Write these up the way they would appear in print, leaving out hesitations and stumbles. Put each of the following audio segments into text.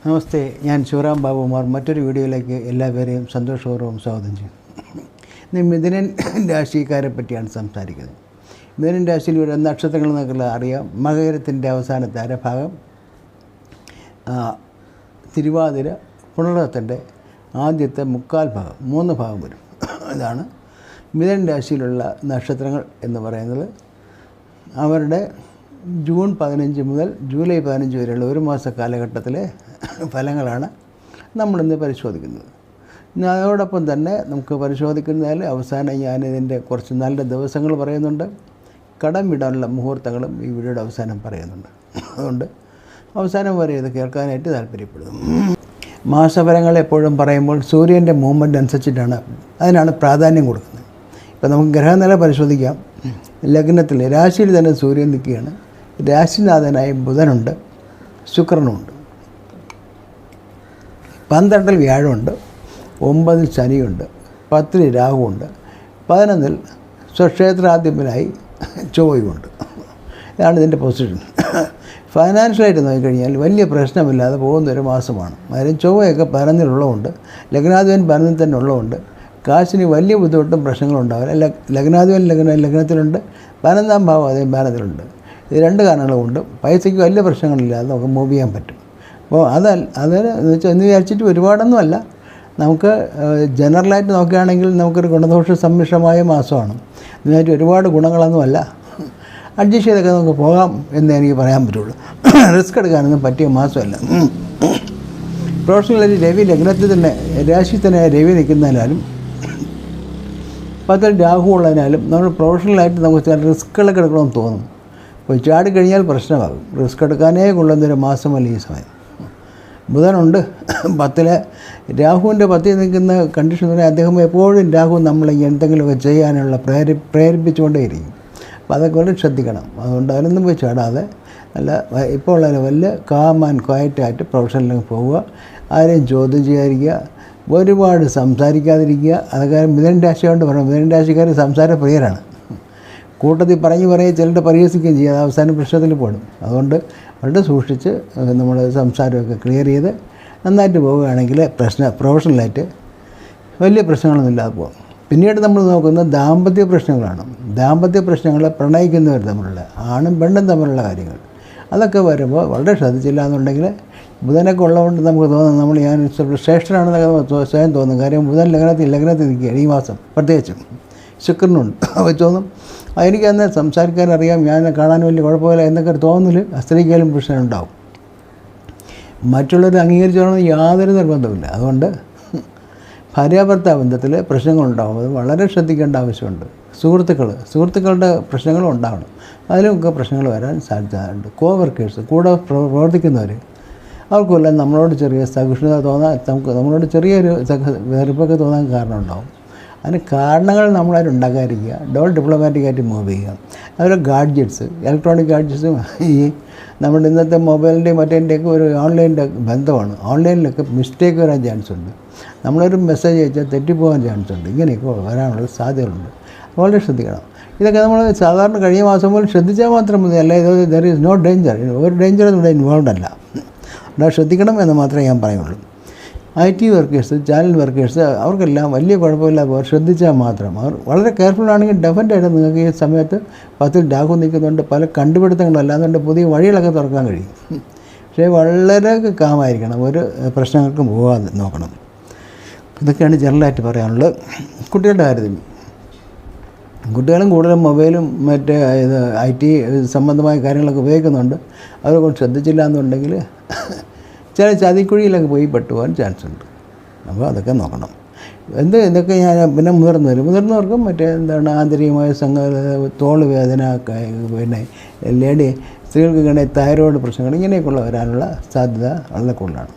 നമസ്തേ, ഞാൻ ശിവറാം ബാബുമാർ മറ്റൊരു വീഡിയോയിലേക്ക് എല്ലാവരെയും സന്തോഷപൂർവ്വം സ്വാഗതം ചെയ്യും. ഇന്ന് മിഥുനൻ രാശിക്കാരെ പറ്റിയാണ് സംസാരിക്കുന്നത്. മിഥുനൻ രാശിയിൽ ഒരു നക്ഷത്രങ്ങൾ എന്നൊക്കെ അറിയാം. മകരത്തിൻ്റെ അവസാനത്തെ അരഭാഗം, തിരുവാതിര, പുണർത്തിൻ്റെ ആദ്യത്തെ മുക്കാൽ ഭാഗം, 3 ഭാഗം വരും. ഇതാണ് മിഥുനൻ രാശിയിലുള്ള നക്ഷത്രങ്ങൾ എന്ന് പറയുന്നത്. അവരുടെ ജൂൺ 15 മുതൽ ജൂലൈ 15 വരെയുള്ള ഒരു മാസ കാലഘട്ടത്തിലെ ഫലങ്ങളാണ് നമ്മളിന്ന് പരിശോധിക്കുന്നത്. അതോടൊപ്പം തന്നെ നമുക്ക് പരിശോധിക്കുന്നതിൽ അവസാനം ഞാനിതിൻ്റെ കുറച്ച് നല്ല ദിവസങ്ങൾ പറയുന്നുണ്ട്. കടം വിടാനുള്ള മുഹൂർത്തങ്ങളും ഈ വീഡിയോയുടെ അവസാനം പറയുന്നുണ്ട്. അതുകൊണ്ട് അവസാനം വരെ ഇത് കേൾക്കാനായിട്ട് താല്പര്യപ്പെടുന്നു. മാസഫലങ്ങൾ എപ്പോഴും പറയുമ്പോൾ സൂര്യൻ്റെ മൂവ്മെൻറ്റ് അനുസരിച്ചിട്ടാണ് അതിനാണ് പ്രാധാന്യം കൊടുക്കുന്നത്. ഇപ്പോൾ നമുക്ക് ഗ്രഹനില പരിശോധിക്കാം. ലഗ്നത്തിൽ രാശിയിൽ തന്നെ സൂര്യൻ നിൽക്കുകയാണ്. രാശിനാഥനായ ബുധനുണ്ട്, ശുക്രനുണ്ട്, 12 വ്യാഴമുണ്ട്, 9 ശനിയുണ്ട്, 10 രാഹുവുണ്ട്, 11 സ്വക്ഷേത്രാധിപനായി ചൊവ്വയുമുണ്ട്. ഇതാണ് ഇതിൻ്റെ പൊസിഷൻ. ഫൈനാൻഷ്യലായിട്ട് നോക്കിക്കഴിഞ്ഞാൽ വലിയ പ്രശ്നമില്ലാതെ പോകുന്നൊരു മാസമാണ്. കാര്യം ചൊവ്വയൊക്കെ 11 ലഗ്നാധിപൻ 11 തന്നെ ഉള്ളതുകൊണ്ട് കാശിന് വലിയ ബുദ്ധിമുട്ടും പ്രശ്നങ്ങളും ഉണ്ടാവില്ല. ലഗ്നാധിപൻ ലഗ്നത്തിലുണ്ട്, 12-ാം ഭാവം അതേ 12-ലുണ്ട്. ഇത് 2 കാരണങ്ങൾ കൊണ്ട് പൈസയ്ക്ക് വലിയ പ്രശ്നങ്ങളില്ലാതെ നമുക്ക് മൂവ് ചെയ്യാൻ പറ്റും. അപ്പോൾ എന്ന് വെച്ചാൽ എന്ന് വിചാരിച്ചിട്ട് ഒരുപാടൊന്നും അല്ല. നമുക്ക് ജനറലായിട്ട് നോക്കുകയാണെങ്കിൽ നമുക്കൊരു ഗുണദോഷ സമ്മിശ്രമായ മാസമാണ്. ഇതിനായിട്ട് ഒരുപാട് ഗുണങ്ങളൊന്നുമല്ല. അഡ്ജസ്റ്റ് ചെയ്തൊക്കെ നമുക്ക് പോകാം എന്നേ എനിക്ക് പറയാൻ പറ്റുള്ളൂ. റിസ്ക് എടുക്കാനൊന്നും പറ്റിയ മാസമല്ല. പ്രൊഫഷണലായിട്ട് രവി ലഗ്നത്തിൽ തന്നെ രാശി തന്നെ രവി നിൽക്കുന്നതിനാലും 10 രാഹു ഉള്ളതിനാലും നമ്മൾ പ്രൊഫഷണലായിട്ട് നമുക്ക് ചില റിസ്ക്കുകളൊക്കെ എടുക്കണമെന്ന് തോന്നും. അപ്പോൾ ചാടിക്കഴിഞ്ഞാൽ പ്രശ്നമാകും. റിസ്ക് എടുക്കാനേ കൊള്ളുന്നൊരു മാസമല്ല ഈ സമയം. ബുധനുണ്ട് 10. രാഹുവിൻ്റെ 10 നിൽക്കുന്ന കണ്ടീഷൻ തന്നെ അദ്ദേഹം എപ്പോഴും രാഹു നമ്മളെ എന്തെങ്കിലുമൊക്കെ ചെയ്യാനുള്ള പ്രേരിപ്പിച്ചുകൊണ്ടേയിരിക്കും. അപ്പോൾ അതൊക്കെ വളരെ ശ്രദ്ധിക്കണം. അതുകൊണ്ട് അതിനൊന്നും പോയി ചാടാതെ നല്ല ഇപ്പോൾ ഉള്ള ലെവലിൽ കാം ആൻഡ് ക്വയറ്റായിട്ട് പ്രൊഫഷനിലേക്ക് പോവുക. ആരെയും ചോദ്യം ചെയ്യാതിരിക്കുക, ഒരുപാട് സംസാരിക്കാതിരിക്കുക. അതൊക്കെ മിഥുനൻ രാശി കൊണ്ട് പറയണം. മിഥുനൻ രാശിക്കാർ സംസാര പ്രിയരാണ്. കൂട്ടത്തിൽ പറയുകയും ചിലരുടെ പരിഹസിക്കുകയും ചെയ്യുക, അവസാനം പ്രശ്നത്തിൽ പോടും. അതുകൊണ്ട് വളരെ സൂക്ഷിച്ച് നമ്മൾ സംസാരമൊക്കെ ക്ലിയർ ചെയ്ത് നന്നായിട്ട് പോവുകയാണെങ്കിൽ പ്രൊഫഷണലായിട്ട് വലിയ പ്രശ്നങ്ങളൊന്നും ഇല്ലാതെ പോകും. പിന്നീട് നമ്മൾ നോക്കുന്നത് ദാമ്പത്യ പ്രശ്നങ്ങളാണ്. ദാമ്പത്യ പ്രശ്നങ്ങൾ പ്രണയിക്കുന്നവർ തമ്മിലുള്ള, ആണും പെണ്ണും തമ്മിലുള്ള കാര്യങ്ങൾ, അതൊക്കെ വരുമ്പോൾ വളരെ ശ്രദ്ധിച്ചില്ല എന്നുണ്ടെങ്കിൽ ബുധനൊക്കെ ഉള്ളതുകൊണ്ട് നമുക്ക് തോന്നും ഞാൻ ശ്രേഷ്ഠനാണെന്നൊക്കെ സ്വയം തോന്നും. കാര്യം ബുധൻ ലഗ്നത്തിൽ നിൽക്കുകയാണ് ഈ മാസം. പ്രത്യേകിച്ചും ശുക്രനുണ്ട്. അപ്പോൾ തോന്നും എനിക്കന്ന് സംസാരിക്കാൻ അറിയാം, ഞാൻ കാണാൻ വലിയ കുഴപ്പമില്ല എന്നൊക്കെ തോന്നൽ സ്ത്രീക്കാലും പ്രശ്നമുണ്ടാവും. മറ്റുള്ളവർ അംഗീകരിച്ചോളണം യാതൊരു നിർബന്ധമില്ല. അതുകൊണ്ട് ഭാര്യാഭർത്താവ് ബന്ധത്തിൽ പ്രശ്നങ്ങളുണ്ടാവും. അത് വളരെ ശ്രദ്ധിക്കേണ്ട ആവശ്യമുണ്ട്. സുഹൃത്തുക്കളുടെ പ്രശ്നങ്ങളും ഉണ്ടാവണം. അതിലൊക്കെ പ്രശ്നങ്ങൾ വരാൻ സാധ്യതയുണ്ട്. കോവർക്കേഴ്സ്, കൂടെ പ്രവർത്തിക്കുന്നവർ, അവർക്കെല്ലാം നമ്മളോട് ചെറിയ സഹിഷ്ണുത തോന്നാൻ, നമ്മളോട് ചെറിയൊരു വെറുപ്പൊക്കെ തോന്നാൻ കാരണമുണ്ടാവും. അതിന് കാരണങ്ങൾ നമ്മളായിട്ട് ഉണ്ടാക്കാതിരിക്കുക. ഡിപ്ലോമാറ്റിക്കായിട്ട് മൂവ് ചെയ്യുക. അതുപോലെ ഗാഡ്ജറ്റ്സ്, ഇലക്ട്രോണിക് ഗാഡ്ജറ്റ്സും ഈ നമ്മുടെ ഇന്നത്തെ മൊബൈലിൻ്റെയും മറ്റേൻ്റെയൊക്കെ ഒരു ഓൺലൈൻ്റെ ബന്ധമാണ്. ഓൺലൈനിലൊക്കെ മിസ്റ്റേക്ക് വരാൻ ചാൻസ് ഉണ്ട്. നമ്മളൊരു മെസ്സേജ് അയച്ചാൽ തെറ്റിപ്പോകാൻ ചാൻസ് ഉണ്ട്. ഇങ്ങനെയൊക്കെ വരാനുള്ള സാധ്യതകളുണ്ട്. വളരെ ശ്രദ്ധിക്കണം. ഇതൊക്കെ നമ്മൾ സാധാരണ കഴിഞ്ഞ മാസം പോലും ശ്രദ്ധിച്ചാൽ മാത്രം മതി. അല്ല ഇത് ദർ ഈസ് നോ ഡേഞ്ചർ. ഒരു ഡേഞ്ചറും ഇവിടെ ഇൻവോൾവ് അല്ല. അവിടെ ശ്രദ്ധിക്കണം എന്ന് മാത്രമേ ഞാൻ പറയുള്ളൂ. IT വർക്കേഴ്സ്, ചാനൽ വർക്കേഴ്സ്, അവർക്കെല്ലാം വലിയ കുഴപ്പമില്ലാതെ ശ്രദ്ധിച്ചാൽ മാത്രം. അവർ വളരെ കെയർഫുള്ളാണെങ്കിൽ ഡെഫിനറ്റായിട്ട് നിങ്ങൾക്ക് ഈ സമയത്ത് 10 രാഹു നിൽക്കുന്നുണ്ട്. പല കണ്ടുപിടുത്തങ്ങളല്ല, അതുകൊണ്ട് പുതിയ വഴികളൊക്കെ തുറക്കാൻ കഴിയും. പക്ഷേ വളരെ കാമായിരിക്കണം. ഒരു പ്രശ്നങ്ങൾക്കും പോകാതെ നോക്കണം. ഇതൊക്കെയാണ് ജനറലായിട്ട് പറയാനുള്ളത്. കുട്ടികളുടെ കാര്യത്തിൽ കുട്ടികളും കൂടുതലും മൊബൈലും മറ്റേ IT സംബന്ധമായ കാര്യങ്ങളൊക്കെ ഉപയോഗിക്കുന്നുണ്ട്. അവരൊക്കെ ശ്രദ്ധിച്ചില്ല എന്നുണ്ടെങ്കിൽ ചില ചതിക്കുഴിയിലൊക്കെ പോയി പെട്ടുപോകാൻ ചാൻസ് ഉണ്ട്. അപ്പോൾ അതൊക്കെ നോക്കണം. ഇതൊക്കെ ഞാൻ പിന്നെ മുതിർന്നവർക്കും മറ്റേ ആന്തരികമായ തോള് വേദന, പിന്നെ സ്ത്രീകൾക്ക് ഇങ്ങനെ തൈറോയ്ഡ് പ്രശ്നങ്ങൾ ഇങ്ങനെയൊക്കെയുള്ള വരാനുള്ള സാധ്യത വളരെ കൂടുതലാണ്.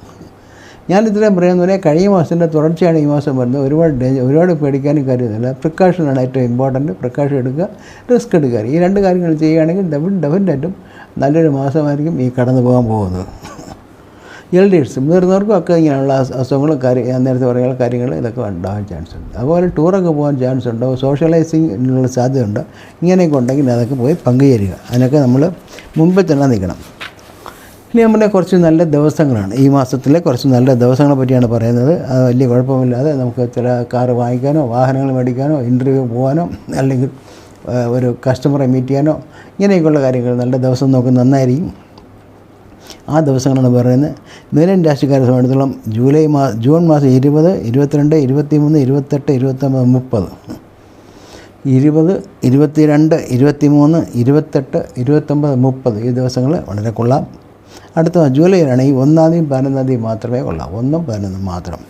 ഞാൻ ഇത്രയും പറയുന്നതിനെ കഴിഞ്ഞ മാസത്തിൻ്റെ തുടർച്ചയാണ് ഈ മാസം വരുന്നത്. ഒരുപാട് പേടിക്കാനും കാര്യമൊന്നുമില്ല. പ്രിക്കോഷനാണ് ഏറ്റവും ഇമ്പോർട്ടൻറ്റ്. പ്രിക്കോഷൻ എടുക്കുക, റിസ്ക് എടുക്കുക. ഈ 2 കാര്യങ്ങൾ ചെയ്യുകയാണെങ്കിൽ ഡെഫിനറ്റായിട്ടും നല്ലൊരു മാസമായിരിക്കും ഈ കടന്നു പോകാൻ പോകുന്നത്. എൽഡേഴ്സ്, മുതിർന്നവർക്കും ഒക്കെ ഇങ്ങനെയുള്ള അസുഖങ്ങളും ഞാൻ നേരത്തെ പറയുന്ന കാര്യങ്ങൾ ഇതൊക്കെ ഉണ്ടാകാൻ ചാൻസ് ഉണ്ട്. അതുപോലെ ടൂറൊക്കെ പോകാൻ ചാൻസ് ഉണ്ടോ, സോഷ്യലൈസിങ്ങിനുള്ള സാധ്യതയുണ്ട്. ഇങ്ങനെയൊക്കെ ഉണ്ടെങ്കിൽ അതൊക്കെ പോയി പങ്കുചേരുക. അതിനൊക്കെ നമ്മൾ മുമ്പേ തന്നെ നിൽക്കണം. ഇനി നമ്മുടെ കുറച്ച് നല്ല ദിവസങ്ങളാണ്. ഈ മാസത്തിലെ കുറച്ച് നല്ല ദിവസങ്ങളെ പറ്റിയാണ് പറയുന്നത്. അത് വലിയ കുഴപ്പമില്ലാതെ നമുക്ക് ചില കാറ് വാങ്ങിക്കാനോ വാഹനങ്ങൾ മേടിക്കാനോ ഇൻ്റർവ്യൂ പോകാനോ അല്ലെങ്കിൽ ഒരു കസ്റ്റമറെ മീറ്റ് ചെയ്യാനോ ഇങ്ങനെയൊക്കെയുള്ള കാര്യങ്ങൾ നല്ല ദിവസം നോക്കി നന്നായിരിക്കും. ആ ദിവസങ്ങളാണ് പറയുന്നത്. മീനൻ രാശിക്കാരെ സംബന്ധിച്ചിടത്തോളം ജൂൺ മാസം 20, 22, 23, 28, 29, 30, 20, 22, 23, 28, 29, 30 ഈ ദിവസങ്ങൾ വളരെ കൊള്ളാം. അടുത്ത ജൂലൈയിലാണെങ്കിൽ 1-ാം തീയതി 11-ാം തീയതി മാത്രമേ കൊള്ളാം. 1ഉം 11ഉം മാത്രം.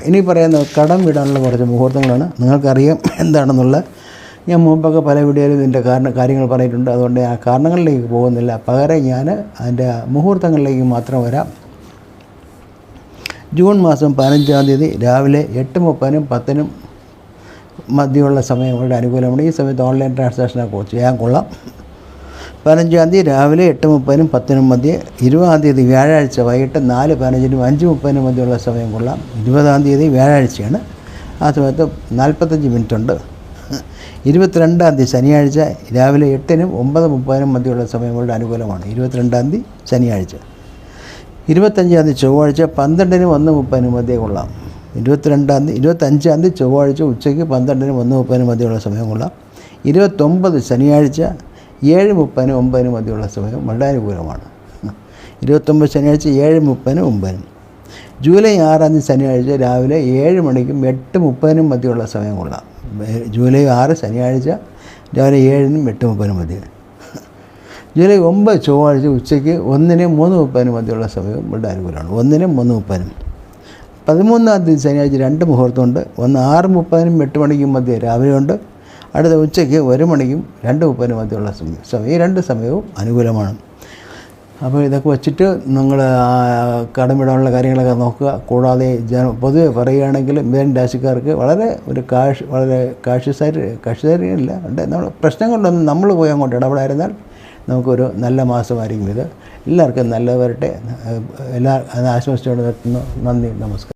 ഇനി പറയുന്നത് കടം വിടാനുള്ള കുറച്ച് മുഹൂർത്തങ്ങളാണ്. നിങ്ങൾക്കറിയാം എന്താണെന്നുള്ള. ഞാൻ മുമ്പൊക്കെ പല വീഡിയോയിലും ഇതിൻ്റെ കാര്യങ്ങൾ പറഞ്ഞിട്ടുണ്ട്. അതുകൊണ്ട് ആ കാരണങ്ങളിലേക്ക് പോകുന്നില്ല. പകരം ഞാൻ അതിൻ്റെ മുഹൂർത്തങ്ങളിലേക്ക് മാത്രം വരാം. ജൂൺ മാസം 15-ാം തീയതി രാവിലെ 8:30-നും 10-നും മധ്യമുള്ള സമയം വളരെ അനുകൂലമാണ്. ഈ സമയത്ത് ഓൺലൈൻ ട്രാൻസാക്ഷനൊക്കെ ചെയ്യാൻ കൊള്ളാം. 15-ാം തീയതി രാവിലെ 8:30-നും 10-നും മധ്യേ. 20-ാം തീയതി വ്യാഴാഴ്ച വൈകിട്ട് 4:15-നും 5:30-നും മധ്യമുള്ള സമയം കൊള്ളാം. 20-ാം തീയതി വ്യാഴാഴ്ചയാണ്. ആ സമയത്ത് 45 മിനിറ്റ് ഉണ്ട്. 22-ാം തീയതി ശനിയാഴ്ച രാവിലെ 8-നും 9:30-നും മധ്യമുള്ള സമയം വളരെ അനുകൂലമാണ്. 22-ാം തീയതി ശനിയാഴ്ച. 25-ാം തീയതി ചൊവ്വാഴ്ച 12-നും 1:30-നും മധ്യേ കൊള്ളാം. 25-ാം തീയതി ചൊവ്വാഴ്ച ഉച്ചയ്ക്ക് 12-നും 1:30-നും മധ്യമുള്ള സമയം കൊള്ളാം. 29 ശനിയാഴ്ച 7:30-നും 9-നും മധ്യമുള്ള സമയം വളരെ അനുകൂലമാണ്. 29 ശനിയാഴ്ച 7:30-നും 9-നും. ജൂലൈ 6-ാം തീയതി ശനിയാഴ്ച രാവിലെ 7 മണിക്കും 8:30-നും മധ്യമുള്ള സമയം കൊള്ളാം. ജൂലൈ 6 ശനിയാഴ്ച രാവിലെ 7-നും 8:30-നും മധ്യ. ജൂലൈ 9 ചൊവ്വാഴ്ച ഉച്ചയ്ക്ക് 1-നും 3:30-നും മധ്യമുള്ള സമയവും വളരെ അനുകൂലമാണ്. 1-നും 3:30-നും. 13-ാം തീയതി ശനിയാഴ്ച 2 മുഹൂർത്തമുണ്ട്. ഒന്ന് 6:30-നും 8 മണിക്കും മധ്യ രാവിലെ ഉണ്ട്. അടുത്ത ഉച്ചയ്ക്ക് 1 മണിക്കും 2:30-നും മധ്യമുള്ള സമയം. ഈ 2 സമയവും അനുകൂലമാണ്. അപ്പോൾ ഇതൊക്കെ വച്ചിട്ട് നിങ്ങൾ കടമിടാനുള്ള കാര്യങ്ങളൊക്കെ നോക്കുക. കൂടാതെ പൊതുവെ പറയുകയാണെങ്കിൽ മീനൻ രാശിക്കാർക്ക് വളരെ കാഴ്ചസാരില്ല ഉണ്ട്. നമ്മൾ പ്രശ്നങ്ങളൊന്നും നമ്മൾ പോയി അങ്ങോട്ട് ഇടപെടായിരുന്നാൽ നമുക്കൊരു നല്ല മാസമായിരിക്കും ഇത്. എല്ലാവർക്കും നല്ലത് വരട്ടെ. ആശംസിച്ചുകൊണ്ട് നിർത്തുന്നു. നന്ദി, നമസ്കാരം.